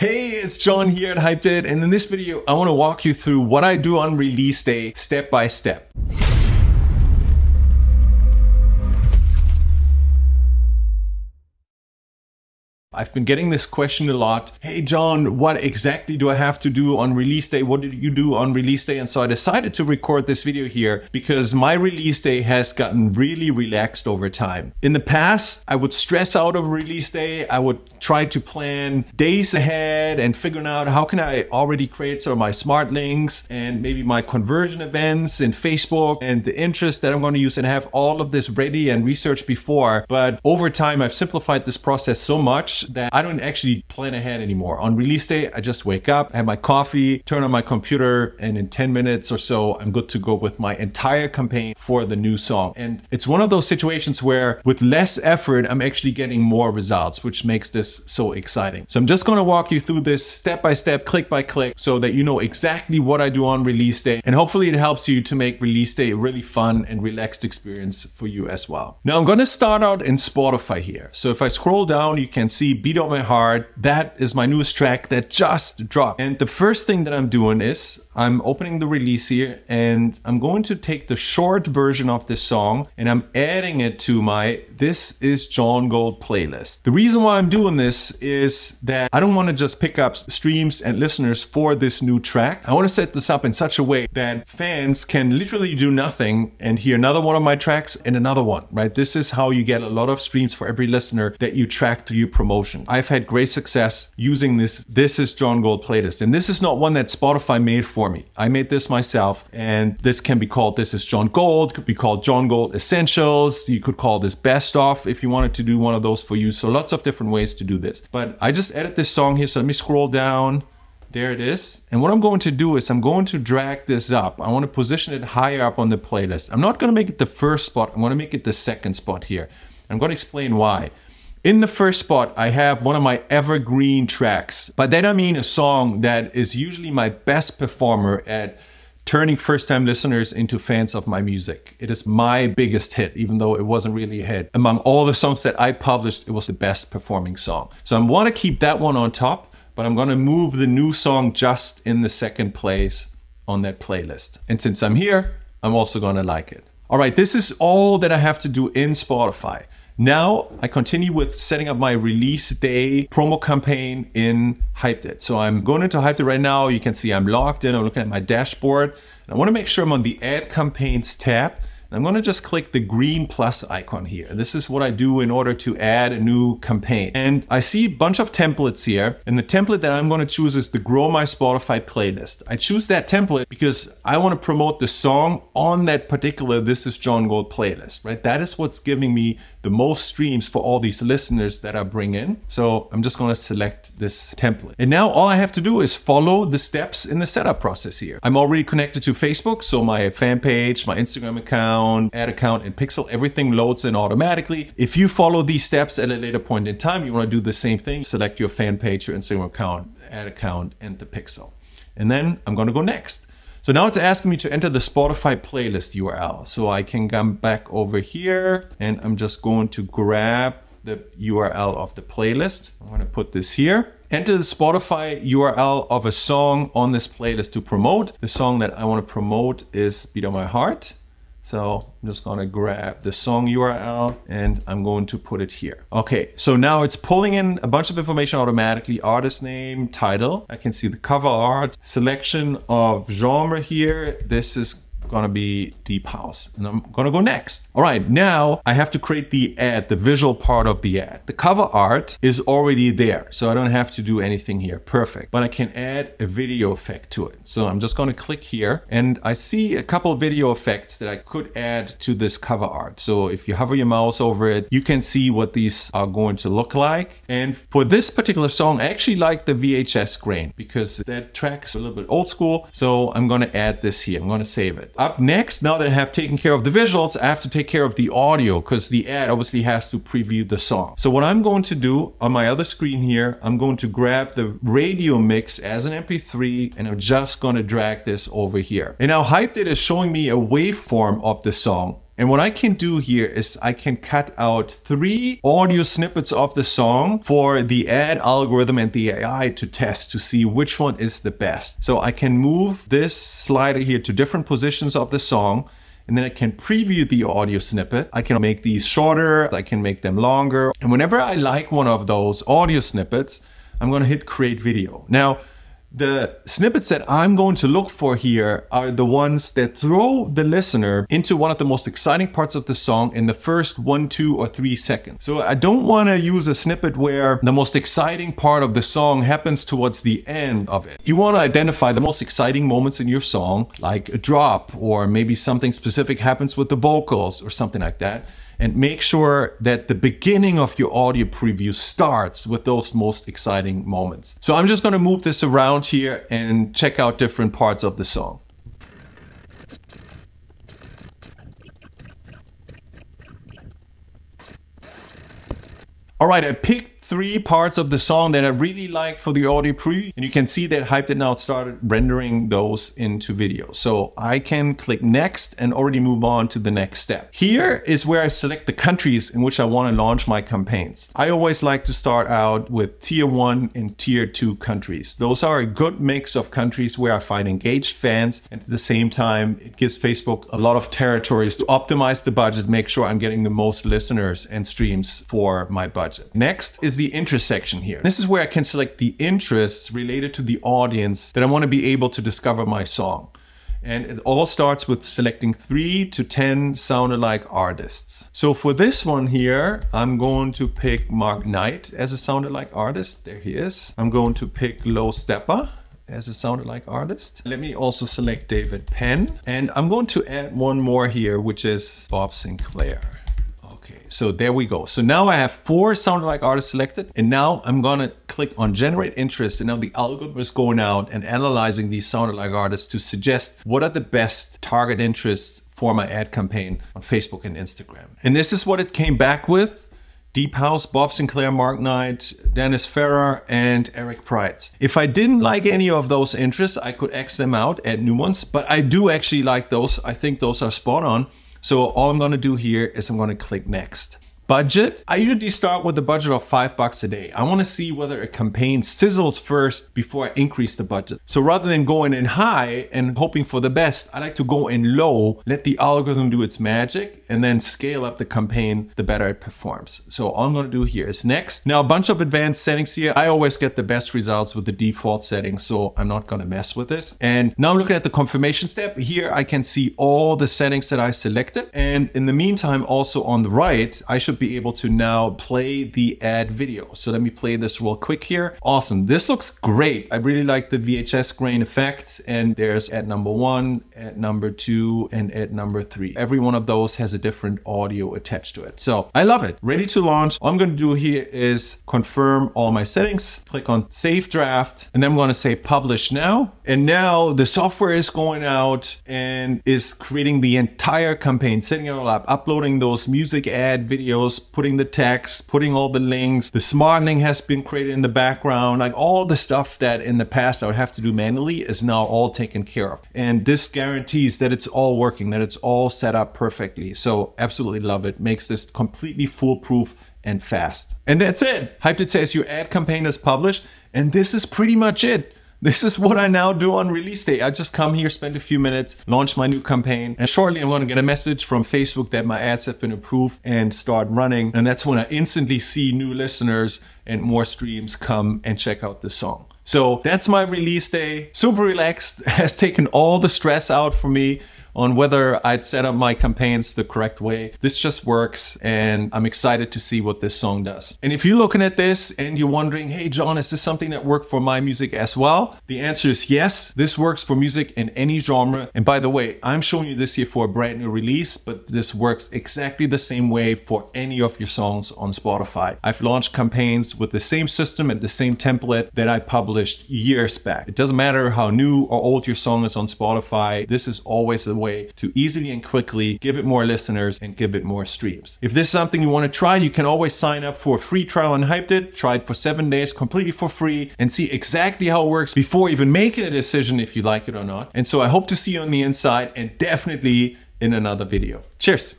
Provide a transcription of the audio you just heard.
Hey, it's John here at HypeIt, and in this video I want to walk you through what I do on release day step by step. I've been getting this question a lot. Hey John, what exactly do I have to do on release day? What did you do on release day? And so I decided to record this video here because my release day has gotten really relaxed over time. In the past, I would stress out over release day. I would try to plan days ahead and figuring out how can I already create some of my smart links and maybe my conversion events in Facebook and the interest that I'm going to use and have all of this ready and researched before. But over time, I've simplified this process so much that I don't actually plan ahead anymore. On release day, I just wake up, have my coffee, turn on my computer, and in 10 minutes or so, I'm good to go with my entire campaign for the new song. And it's one of those situations where with less effort, I'm actually getting more results, which makes this so exciting. So I'm just going to walk you through this step by step, click by click, so that you know exactly what I do on release day. And hopefully it helps you to make release day a really fun and relaxed experience for you as well. Now I'm going to start out in Spotify here. So if I scroll down, you can see Beat on My Heart. That is my newest track that just dropped. And the first thing that I'm doing is I'm opening the release here and I'm going to take the short version of this song and I'm adding it to my This Is John Gold playlist. The reason why I'm doing this is that I don't want to just pick up streams and listeners for this new track. I want to set this up in such a way that fans can literally do nothing and hear another one of my tracks and another one, right? This is how you get a lot of streams for every listener that you track through your promotion. I've had great success using this Is John Gold playlist. And this is not one that Spotify made for me. I made this myself, and this can be called This Is John Gold, could be called John Gold Essentials. You could call this Best Of if you wanted to do one of those for you. So lots of different ways to do this. But I just added this song here. So let me scroll down. There it is. And what I'm going to do is I'm going to drag this up. I want to position it higher up on the playlist. I'm not going to make it the first spot. I'm going to make it the second spot here. I'm going to explain why. In the first spot, I have one of my evergreen tracks. By that I mean a song that is usually my best performer at turning first-time listeners into fans of my music. It is my biggest hit, even though it wasn't really a hit. Among all the songs that I published, it was the best performing song. So I want to keep that one on top, but I'm going to move the new song just in the second place on that playlist. And since I'm here, I'm also going to like it. All right, this is all that I have to do in Spotify. Now I continue with setting up my release day promo campaign in HypeIt. So I'm going into HypeIt right now. You can see I'm logged in. I'm looking at my dashboard. And I want to make sure I'm on the Add Campaigns tab. And I'm going to just click the green plus icon here. This is what I do in order to add a new campaign. And I see a bunch of templates here. And the template that I'm going to choose is the Grow My Spotify playlist. I choose that template because I want to promote the song on that particular This Is John Gold playlist, right? That is what's giving me the most streams for all these listeners that I bring in. So I'm just going to select this template. And now all I have to do is follow the steps in the setup process here. I'm already connected to Facebook. So my fan page, my Instagram account, ad account, and Pixel, everything loads in automatically. If you follow these steps at a later point in time, you want to do the same thing. Select your fan page, your Instagram account, ad account, and the Pixel. And then I'm going to go next. So now it's asking me to enter the Spotify playlist URL. So I can come back over here and I'm just going to grab the URL of the playlist. I'm going to put this here. Enter the Spotify URL of a song on this playlist to promote. The song that I want to promote is Beat on My Heart. So I'm just going to grab the song URL and I'm going to put it here. Okay, so now it's pulling in a bunch of information automatically. Artist name, title. I can see the cover art, selection of genre here. This is going to be deep house and I'm going to go next. All right, now I have to create the ad, the visual part of the ad. The cover art is already there, so I don't have to do anything here. Perfect. But I can add a video effect to it. So I'm just going to click here and I see a couple of video effects that I could add to this cover art. So if you hover your mouse over it, you can see what these are going to look like. And for this particular song, I actually like the VHS grain because that track is a little bit old school. So I'm going to add this here. I'm going to save it. Up next, now that I have taken care of the visuals, I have to take care of the audio because the ad obviously has to preview the song. So what I'm going to do on my other screen here, I'm going to grab the radio mix as an MP3 and I'm just going to drag this over here. And now HypeIt is showing me a waveform of the song. And what I can do here is I can cut out 3 audio snippets of the song for the ad algorithm and the AI to test to see which one is the best. So I can move this slider here to different positions of the song, and then I can preview the audio snippet. I can make these shorter, I can make them longer. And whenever I like one of those audio snippets, I'm going to hit create video. Now, the snippets that I'm going to look for here are the ones that throw the listener into one of the most exciting parts of the song in the first 1, 2, or 3 seconds. So I don't want to use a snippet where the most exciting part of the song happens towards the end of it. You want to identify the most exciting moments in your song, like a drop, or maybe something specific happens with the vocals or something like that. And make sure that the beginning of your audio preview starts with those most exciting moments. So I'm just going to move this around here and check out different parts of the song. All right, I picked 3 parts of the song that I really like for the audio preview, and you can see that HypeIt now started rendering those into video. So I can click next and already move on to the next step. Here is where I select the countries in which I want to launch my campaigns. I always like to start out with tier 1 and tier 2 countries. Those are a good mix of countries where I find engaged fans, and at the same time it gives Facebook a lot of territories to optimize the budget, make sure I'm getting the most listeners and streams for my budget. Next is the interest section here. This is where I can select the interests related to the audience that I want to be able to discover my song. And it all starts with selecting 3 to 10 sound-alike artists. So for this one here, I'm going to pick Mark Knight as a sound-alike artist. There he is. I'm going to pick Low Stepper as a sound-alike artist. Let me also select David Penn. And I'm going to add one more here, which is Bob Sinclair. So there we go. So now I have 4 sound-alike artists selected, and now I'm gonna click on generate interest, and now the algorithm is going out and analyzing these sound-alike artists to suggest what are the best target interests for my ad campaign on Facebook and Instagram. And this is what it came back with: Deep House, Bob Sinclair, Mark Knight, Dennis Ferrer, and Eric Price. If I didn't like any of those interests, I could X them out, add new ones, but I do actually like those. I think those are spot on. So all I'm going to do here is I'm going to click next. Budget. I usually start with a budget of $5 a day. I want to see whether a campaign sizzles first before I increase the budget. So rather than going in high and hoping for the best, I like to go in low, let the algorithm do its magic, and then scale up the campaign the better it performs. So all I'm going to do here is next. Now a bunch of advanced settings here. I always get the best results with the default settings, so I'm not going to mess with this. And now I'm looking at the confirmation step. Here I can see all the settings that I selected. And in the meantime, also on the right, I should be able to now play the ad video. So let me play this real quick here. Awesome. This looks great. I really like the VHS grain effect. And there's ad number 1, ad number 2, and ad number 3. Every one of those has a different audio attached to it. So I love it. Ready to launch. All I'm going to do here is confirm all my settings, click on save draft, and then I'm going to say publish now. And now the software is going out and is creating the entire campaign, setting it all up, uploading those music ad videos, putting the text, putting all the links. The smart link has been created in the background. Like all the stuff that in the past I would have to do manually is now all taken care of. And this guarantees that it's all working, that it's all set up perfectly. So absolutely love it. Makes this completely foolproof and fast. And that's it. HypeIt says your ad campaign is published. And this is pretty much it. This is what I now do on release day. I just come here, spend a few minutes, launch my new campaign, and shortly I'm going to get a message from Facebook that my ads have been approved and start running. And that's when I instantly see new listeners and more streams come and check out the song. So that's my release day. Super relaxed, has taken all the stress out for me on whether I'd set up my campaigns the correct way. This just works, and I'm excited to see what this song does. And if you're looking at this and you're wondering, hey John, is this something that worked for my music as well? The answer is yes. This works for music in any genre. And by the way, I'm showing you this here for a brand new release, but this works exactly the same way for any of your songs on Spotify. I've launched campaigns with the same system and the same template that I published years back. It doesn't matter how new or old your song is on Spotify. This is always a way to easily and quickly give it more listeners and give it more streams. If this is something you want to try, you can always sign up for a free trial on HypeIt. Try it for 7 days completely for free and see exactly how it works before even making a decision if you like it or not. And so I hope to see you on the inside and definitely in another video. Cheers.